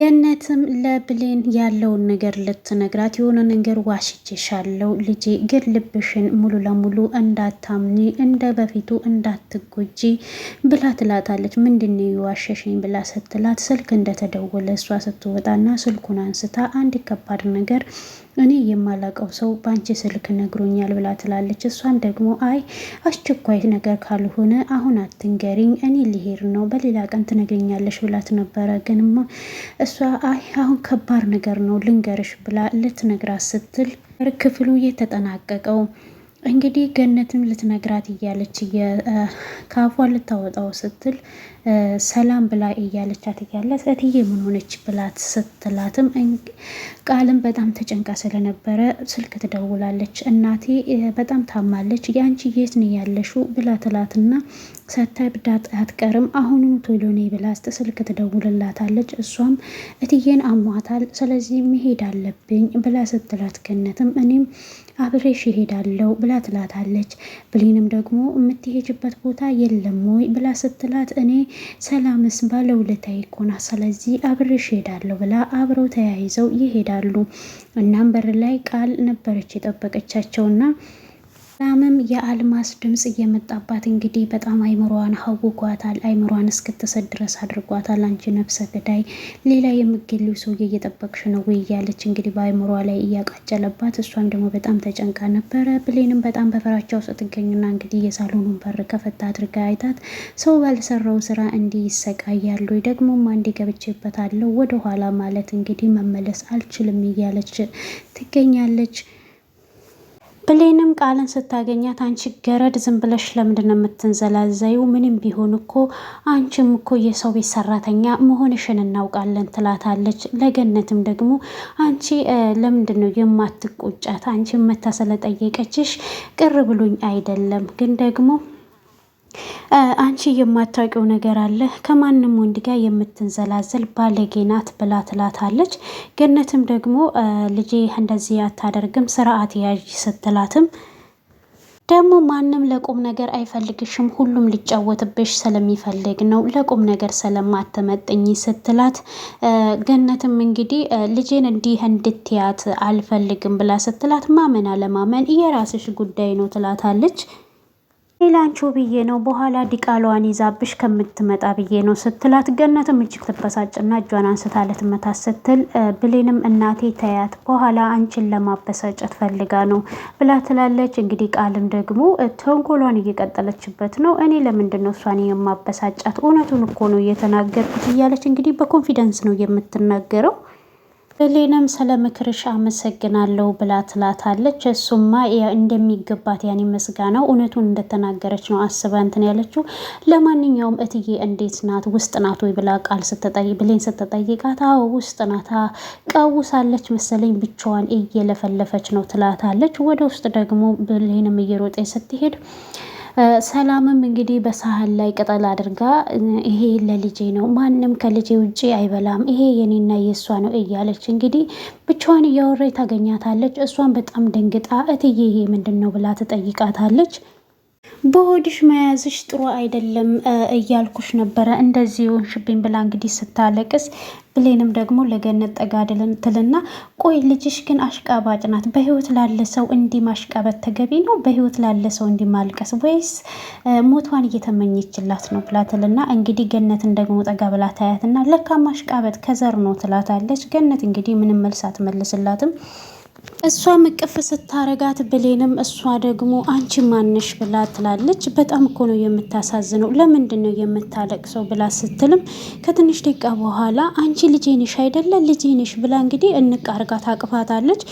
ገነትም ለብሌን ያለውን ነገር ልትነግራት የሆነ ነገር ዋሽቼሻለሁ ልጄ፣ ግን ልብሽን ሙሉ ለሙሉ እንዳታምኒ እንደ በፊቱ እንዳትጎጂ ብላ ትላታለች። ምንድነው የዋሸሽኝ ብላ ስትላት ስልክ እንደተደወለ እሷ ስትወጣና ስልኩን አንስታ አንድ ከባድ ነገር እኔ የማላቀው ሰው በአንቺ ስልክ ነግሮኛል ብላ ትላለች። እሷን ደግሞ አይ አስቸኳይ ነገር ካልሆነ አሁን አትንገሪኝ፣ እኔ ሊሄድ ነው፣ በሌላ ቀን ትነግሪኛለሽ ብላት ነበረ። ግንማ እሷ አይ አሁን ከባድ ነገር ነው ልንገርሽ ብላ ልትነግራት ስትል ክፍሉ የተጠናቀቀው እንግዲህ ገነትም ልትነግራት እያለች ካፏ ልታወጣው ስትል ሰላም ብላ እያለቻት እያለ እትዬ ምን ሆነች ብላት ስትላትም ቃልም በጣም ተጨንቃ ስለነበረ ስልክ ትደውላለች። እናቴ በጣም ታማለች፣ የአንቺ የት ነው ያለሽው ብላ ትላትና ሳታብዳት አትቀርም፣ አሁንም ቶሎ ነይ ብላ ስልክ ትደውልላታለች። እሷም እትዬን አሟታል፣ ስለዚህ መሄድ አለብኝ ብላ ስትላት ገነትም እኔም አብሬሽ ይሄዳለው ብላ ትላታለች። ብሌንም ደግሞ የምትሄጅበት ቦታ የለም ወይ ብላ ስትላት እኔ ሰላምስ ባለውለታዬ እኮ ናት፣ ስለዚህ አብሬሽ ይሄዳለሁ ብላ አብረው ተያይዘው ይሄዳሉ። እናም በር ላይ ቃል ነበረች የጠበቀቻቸውና ሰላምም የአልማስ ድምጽ እየመጣባት እንግዲህ በጣም አይምሯን ሀውጓታል። አይምሯን እስክትሰድ ድረስ አድርጓታል። አንቺ ነፍሰ ገዳይ ሌላ የምገሊው ሰውዬ እየጠበቅሽ ነው ወይ እያለች እንግዲህ በአይምሯ ላይ እያቃጨለባት፣ እሷም ደግሞ በጣም ተጨንቃ ነበረ። ብሌንም በጣም በፍራቻ ውስጥ ትገኝና እንግዲህ የሳሎኑን በር ከፈታ አድርጋ አይታት ሰው ባልሰራው ስራ እንዲህ ይሰቃያሉ ደግሞም አንዴ ገብቼበታለሁ ወደኋላ ማለት እንግዲህ መመለስ አልችልም እያለች ትገኛለች። ብሌንም ቃልን ስታገኛት አንቺ ገረድ ዝም ብለሽ ለምንድን ነው የምትንዘላዘዩ? ምንም ቢሆን እኮ አንቺም እኮ የሰው ቤት ሰራተኛ መሆንሽን እናውቃለን ትላታለች። ለገነትም ደግሞ አንቺ ለምንድን ነው የማትቆጫት? አንቺ መታ ስለጠየቀችሽ ቅር ብሎኝ አይደለም፣ ግን ደግሞ አንቺ የማታውቂው ነገር አለ፣ ከማንም ወንድ ጋር የምትንዘላዘል ባለጌ ናት ብላ ትላታለች። ገነትም ደግሞ ልጄ እንደዚህ አታደርግም ስርዓት ያዥ ስትላትም ደግሞ ማንም ለቁም ነገር አይፈልግሽም፣ ሁሉም ሊጫወትብሽ ስለሚፈልግ ነው፣ ለቁም ነገር ስለማትመጥኝ ስትላት ገነትም እንግዲህ ልጄን እንዲህ እንድትያት አልፈልግም ብላ ስትላት ማመን አለማመን የራስሽ ጉዳይ ነው ትላታለች። ሌላንቹ ብዬ ነው በኋላ ዲቃሏን ይዛብሽ ከምትመጣ ብዬ ነው ስትላት ገነትም እጅግ ትበሳጭና እጇን አንስታ ልትመታት ስትል ብሌንም እናቴ ተያት በኋላ አንቺን ለማበሳጨት ፈልጋ ነው ብላ ትላለች። እንግዲህ ቃልም ደግሞ ተንኮሏን እየቀጠለችበት ነው። እኔ ለምንድን ነው እሷን የማበሳጫት? እውነቱን እኮ ነው እየተናገርኩት እያለች እንግዲህ በኮንፊደንስ ነው የምትናገረው። ብሌንም ስለ ምክርሽ አመሰግናለሁ ብላ ትላታለች። እሱማ እንደሚገባት ያኔ መስጋናው እውነቱን እንደተናገረች ነው አስባ እንትን ያለችው። ለማንኛውም እትዬ እንዴት ናት? ውስጥ ናት ወይ ብላ ቃል ብሌን ስትጠይቃት አዎ ውስጥ ናት፣ ቀውሳለች መሰለኝ ብቻዋን እየለፈለፈች ነው ትላታለች። ወደ ውስጥ ደግሞ ብሌንም እየሮጠ ስትሄድ ሰላምም እንግዲህ በሳህን ላይ ቅጠል አድርጋ ይሄ ለልጄ ነው፣ ማንም ከልጄ ውጪ አይበላም፣ ይሄ የኔና የእሷ ነው እያለች እንግዲህ ብቻዋን እያወራች ታገኛታለች። እሷን በጣም ደንግጣ እትዬ ይሄ ምንድን ነው ብላ ትጠይቃታለች። በሆድሽ መያዝሽ ጥሩ አይደለም እያልኩሽ ነበረ እንደዚህ ሆንሽብኝ ብላ እንግዲህ ስታለቅስ ብሌንም ደግሞ ለገነት ጠጋድልን ትልና ቆይ ልጅሽ ግን አሽቃባጭ ናት፣ በህይወት ላለ ሰው እንዲህ ማሽቃበጥ ተገቢ ነው? በህይወት ላለ ሰው እንዲህ ማልቀስ ወይስ ሞቷን እየተመኘችላት ነው ብላ ትልና እንግዲህ ገነትን ደግሞ ጠጋ ብላ ታያትና ለካ ማሽቃበጥ ከዘር ነው ትላታለች። ገነት እንግዲህ ምንም መልስ አትመልስላትም። እሷ ምቅፍ ስታረጋት ብሌንም እሷ ደግሞ አንቺ ማንሽ ብላ ትላለች። በጣም እኮ ነው የምታሳዝነው፣ ለምንድን ነው የምታለቅሰው ብላ ስትልም ከትንሽ ደቂቃ በኋላ አንቺ ልጄ ነሽ አይደለ ልጄ ነሽ ብላ እንግዲህ እንቅ አርጋ ታቅፋታለች።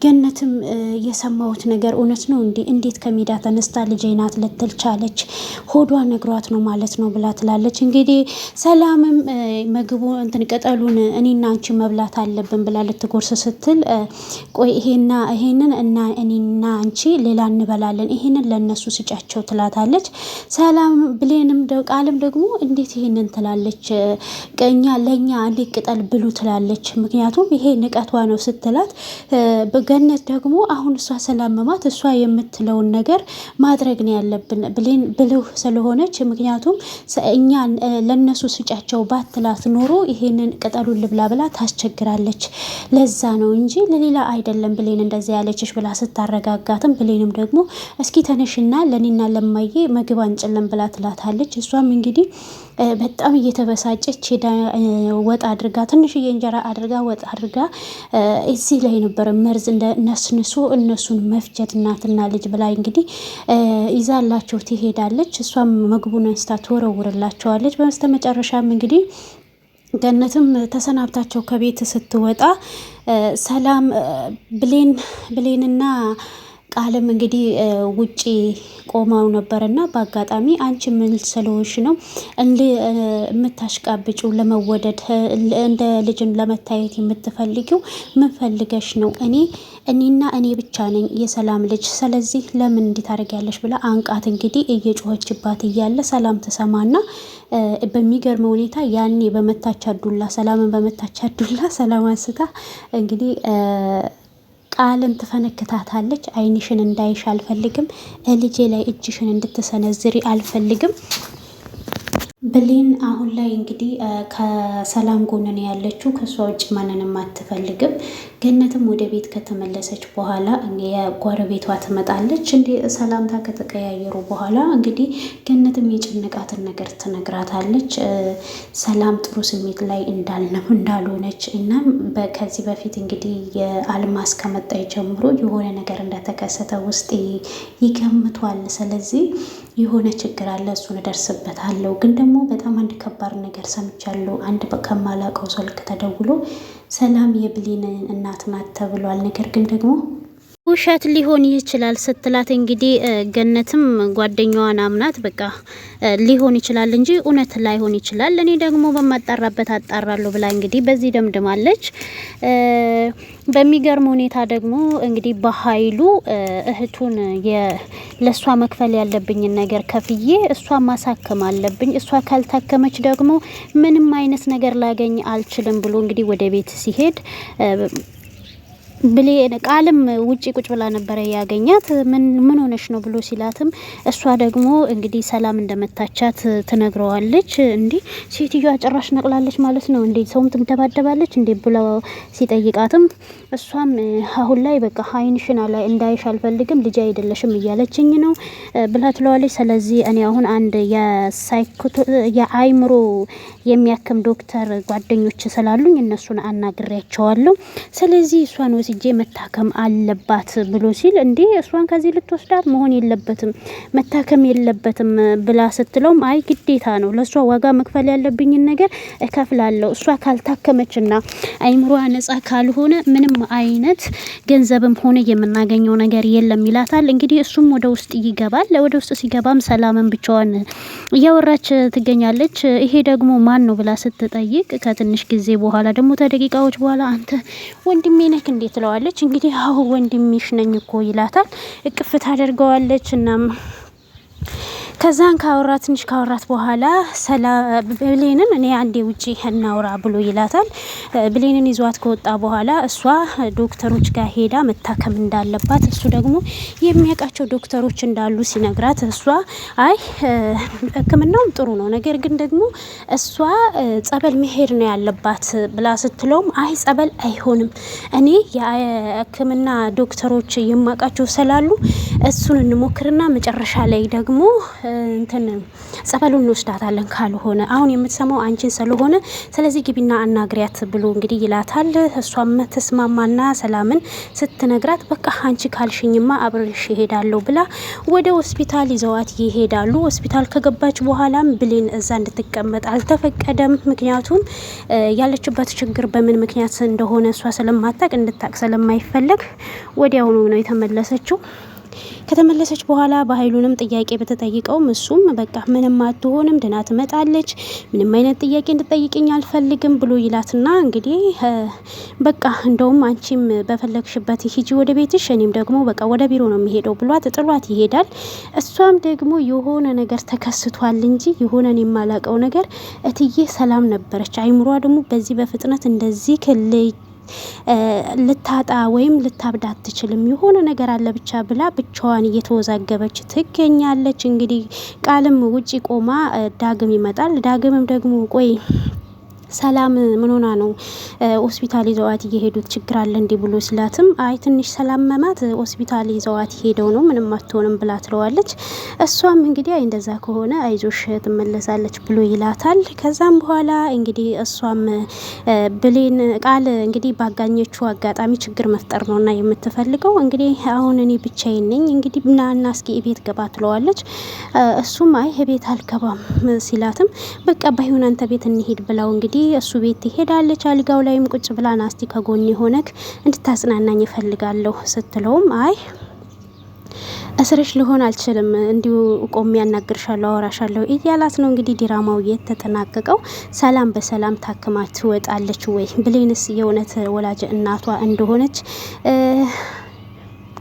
ገነትም የሰማሁት ነገር እውነት ነው እንዴ? እንዴት ከሜዳ ተነስታ ልጄ ናት ልትል ቻለች? ሆዷ ነግሯት ነው ማለት ነው ብላ ትላለች። እንግዲህ ሰላምም ምግቡ እንትን ቅጠሉን እኔና አንቺ መብላት አለብን ብላ ልትጎርስ ስትል ቆይ ይሄንን እና እኔና አንቺ ሌላ እንበላለን፣ ይሄንን ለነሱ ስጫቸው ትላታለች። ሰላም ብሌንም ቃልም ደግሞ እንዴት ይሄንን ትላለች? ለእኛ አንዴ ቅጠል ብሉ ትላለች። ምክንያቱም ይሄ ንቀቷ ነው ስትላት፣ በገነት ደግሞ አሁን እሷ ስላመማት እሷ የምትለውን ነገር ማድረግ ነው ያለብን ብሌን ብልህ ስለሆነች፣ ምክንያቱም እኛ ለነሱ ስጫቸው ባትላት ኖሮ ይሄንን ቅጠሉን ልብላ ብላ ታስቸግራለች። ለዛ ነው እንጂ ለሌላ አይደለም ብሌን እንደዚያ ያለችሽ ብላ ስታረጋጋትም፣ ብሌንም ደግሞ እስኪ ተነሽና ለኔና ለማዬ ምግብ አንጭልን ብላ ትላታለች። እሷም እንግዲህ በጣም እየተበሳጨች ሄዳ ወጥ አድርጋ ትንሽዬ እንጀራ አድርጋ ወጥ አድርጋ እዚህ ላይ ነበር መርዝ ነስንሶ እነሱን መፍጀት እናትና ልጅ ብላ እንግዲህ ይዛላቸው ትሄዳለች። እሷም ምግቡን አንስታ ትወረውርላቸዋለች። በመስተመጨረሻም እንግዲህ ገነትም ተሰናብታቸው ከቤት ስትወጣ ሰላም ብሌንና ቃልም እንግዲህ ውጪ ቆመው ነበርና በአጋጣሚ አንቺ ምን ስለሆንሽ ነው የምታሽቃብጩ? ለመወደድ እንደ ልጅን ለመታየት የምትፈልጊው ምን ፈልገሽ ነው? እኔ ብቻ ነኝ የሰላም ልጅ፣ ስለዚህ ለምን እንዲህ ታደርጊያለሽ ብላ አንቃት እንግዲህ እየጮኸችባት እያለ ሰላም ተሰማና በሚገርም ሁኔታ ያኔ ሰላምን በመታቻ ዱላ ሰላም አንስታ እንግዲህ ቃልን ትፈነክታታለች። አይንሽን እንዳይሽ አልፈልግም፣ ልጄ ላይ እጅሽን እንድትሰነዝሪ አልፈልግም። ብሌን አሁን ላይ እንግዲህ ከሰላም ጎን ነው ያለችው። ከሷ ውጭ ማንንም አትፈልግም። ገነትም ወደ ቤት ከተመለሰች በኋላ የጎረቤቷ ትመጣለች። ሰላምታ ከተቀያየሩ በኋላ እንግዲህ ገነትም የጨነቃትን ነገር ትነግራታለች። ሰላም ጥሩ ስሜት ላይ እንዳልሆነች እና ከዚህ በፊት እንግዲህ የአልማዝ ከመጣች ጀምሮ የሆነ ነገር እንደተከሰተ ውስጥ ይገምቷል። ስለዚህ የሆነ ችግር አለ፣ እሱን እደርስበታለሁ። ግን ደግሞ በጣም አንድ ከባድ ነገር ሰምቻለሁ። አንድ ከማላውቀው ስልክ ተደውሎ ሰላም የብሌን እናት ናት ተብሏል። ነገር ግን ደግሞ ውሸት ሊሆን ይችላል ስትላት እንግዲህ ገነትም ጓደኛዋን አምናት በቃ ሊሆን ይችላል እንጂ እውነት ላይሆን ይችላል፣ እኔ ደግሞ በማጣራበት አጣራለሁ ብላ እንግዲህ በዚህ ደምድማለች። በሚገርም ሁኔታ ደግሞ እንግዲህ በኃይሉ እህቱን ለእሷ መክፈል ያለብኝን ነገር ከፍዬ እሷ ማሳከም አለብኝ፣ እሷ ካልታከመች ደግሞ ምንም አይነት ነገር ላገኝ አልችልም ብሎ እንግዲህ ወደ ቤት ሲሄድ ቃልም ውጪ ቁጭ ብላ ነበረ ያገኛት። ምን ሆነሽ ነው ብሎ ሲላትም እሷ ደግሞ እንግዲህ ሰላም እንደመታቻት ትነግረዋለች። እንዴ ሴትዮዋ ጭራሽ ነቅላለች ማለት ነው እንዴ ሰውም ትደባደባለች እንዴ ብሎ ሲጠይቃትም እሷም አሁን ላይ በቃ አይንሽን ላይ እንዳይሽ አልፈልግም፣ ልጅ አይደለሽም እያለችኝ ነው ብላ ትለዋለች። ስለዚህ እኔ አሁን አንድ የአይምሮ የሚያክም ዶክተር ጓደኞች ስላሉኝ እነሱን አናግሬያቸዋለሁ፣ ስለዚህ እሷን ወስጄ መታከም አለባት ብሎ ሲል እንዴ እሷን ከዚህ ልትወስዳት መሆን የለበትም መታከም የለበትም ብላ ስትለውም አይ ግዴታ ነው፣ ለእሷ ዋጋ መክፈል ያለብኝን ነገር እከፍላለሁ፣ እሷ ካልታከመችና አይምሮዋ ነጻ ካልሆነ ምንም አይነት ገንዘብም ሆነ የምናገኘው ነገር የለም ይላታል። እንግዲህ እሱም ወደ ውስጥ ይገባል። ወደ ውስጥ ሲገባም ሰላምን ብቻዋን እያወራች ትገኛለች። ይሄ ደግሞ ማን ነው ብላ ስትጠይቅ ከትንሽ ጊዜ በኋላ ደግሞ ከደቂቃዎች በኋላ አንተ ወንድሜ ነህ እንዴት ትለዋለች። እንግዲህ አዎ ወንድሜሽ ነኝ እኮ ይላታል። እቅፍ ታደርገዋለች። እናም ከዛን ትንሽ ካወራት በኋላ ብሌንን እኔ አንዴ ውጪ እናውራ ብሎ ይላታል። ብሌንን ይዟት ከወጣ በኋላ እሷ ዶክተሮች ጋር ሄዳ መታከም እንዳለባት እሱ ደግሞ የሚያውቃቸው ዶክተሮች እንዳሉ ሲነግራት እሷ አይ ሕክምናውም ጥሩ ነው፣ ነገር ግን ደግሞ እሷ ጸበል መሄድ ነው ያለባት ብላ ስትለውም አይ ጸበል አይሆንም፣ እኔ የሕክምና ዶክተሮች የማውቃቸው ስላሉ እሱን እንሞክርና መጨረሻ ላይ ደግሞ ጸበሉን እንወስዳታለን፣ ካልሆነ አሁን የምትሰማው አንቺን ስለሆነ ስለዚህ ግቢና አናግሪያት ብሎ እንግዲህ ይላታል። እሷም ተስማማና ሰላምን ስትነግራት በቃ አንቺ ካልሽኝማ አብሬሽ ይሄዳለሁ ብላ ወደ ሆስፒታል ይዘዋት ይሄዳሉ። ሆስፒታል ከገባች በኋላም ብሌን እዛ እንድትቀመጥ አልተፈቀደም። ምክንያቱም ያለችበት ችግር በምን ምክንያት እንደሆነ እሷ ስለማታቅ እንድታቅ ስለማይፈለግ ወዲያውኑ ነው የተመለሰችው። ከተመለሰች በኋላ በኃይሉንም ጥያቄ በተጠይቀውም እሱም በቃ ምንም አትሆንም ድና ትመጣለች፣ ምንም አይነት ጥያቄ እንድጠይቅኝ አልፈልግም ብሎ ይላትና እንግዲህ በቃ እንደውም አንቺም በፈለግሽበት ሂጂ ወደ ቤትሽ፣ እኔም ደግሞ በቃ ወደ ቢሮ ነው የሚሄደው ብሏት ጥሏት ይሄዳል። እሷም ደግሞ የሆነ ነገር ተከስቷል እንጂ የሆነን የማላቀው ነገር እትዬ ሰላም ነበረች። አይምሯ ደግሞ በዚህ በፍጥነት እንደዚህ ልታጣ ወይም ልታብዳ አትችልም። የሆነ ነገር አለ ብቻ ብላ ብቻዋን እየተወዛገበች ትገኛለች። እንግዲህ ቃልም ውጪ ቆማ ዳግም ይመጣል። ዳግምም ደግሞ ቆይ ሰላም ምን ሆና ነው ሆስፒታል ይዘዋት እየሄዱት ችግር አለ እንዲህ ብሎ ስላትም አይ ትንሽ ሰላም መማት ሆስፒታል ይዘዋት ሄደው ነው ምንም አትሆንም ብላ ትለዋለች። እሷም እንግዲህ አይ እንደዛ ከሆነ አይዞሽ ትመለሳለች ብሎ ይላታል። ከዛም በኋላ እንግዲህ እሷም ብሌን ቃል እንግዲህ ባጋኘችው አጋጣሚ ችግር መፍጠር ነውና የምትፈልገው እንግዲህ አሁን እኔ ብቻዬን ነኝ እንግዲህ ምናና እስኪ ቤት ገባ ትለዋለች። እሱም አይ ቤት አልገባም ሲላትም በቃ ባይሆን አንተ ቤት እንሄድ ብላው እንግዲህ እሱ ቤት ትሄዳለች። አልጋው ላይም ቁጭ ብላ ናስቲ ከጎን ሆነክ እንድታጽናናኝ እፈልጋለሁ ስትለውም አይ እስርሽ ልሆን አልችልም እንዲሁ ቆሜ ያናግርሻለሁ አወራሻለሁ እያላት ነው። እንግዲህ ዲራማው የተጠናቀቀው ሰላም በሰላም ታክማ ትወጣለች ወይ? ብሌንስ የእውነት ወላጅ እናቷ እንደሆነች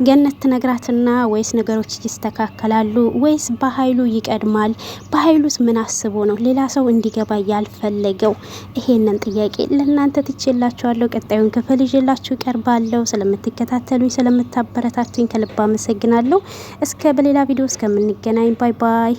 ገነት ትነግራትና ወይስ ነገሮች ይስተካከላሉ ወይስ በኃይሉ ይቀድማል? በኃይሉስ ምን አስቦ ነው ሌላ ሰው እንዲገባ ያልፈለገው? ይሄንን ጥያቄ ለእናንተ ትቼላችኋለሁ። ቀጣዩን ክፍል ይዤላችሁ ቀርባለሁ። ስለምትከታተሉኝ ስለምታበረታቱኝ ከልብ አመሰግናለሁ። እስከ በሌላ ቪዲዮ እስከምንገናኝ ባይ ባይ።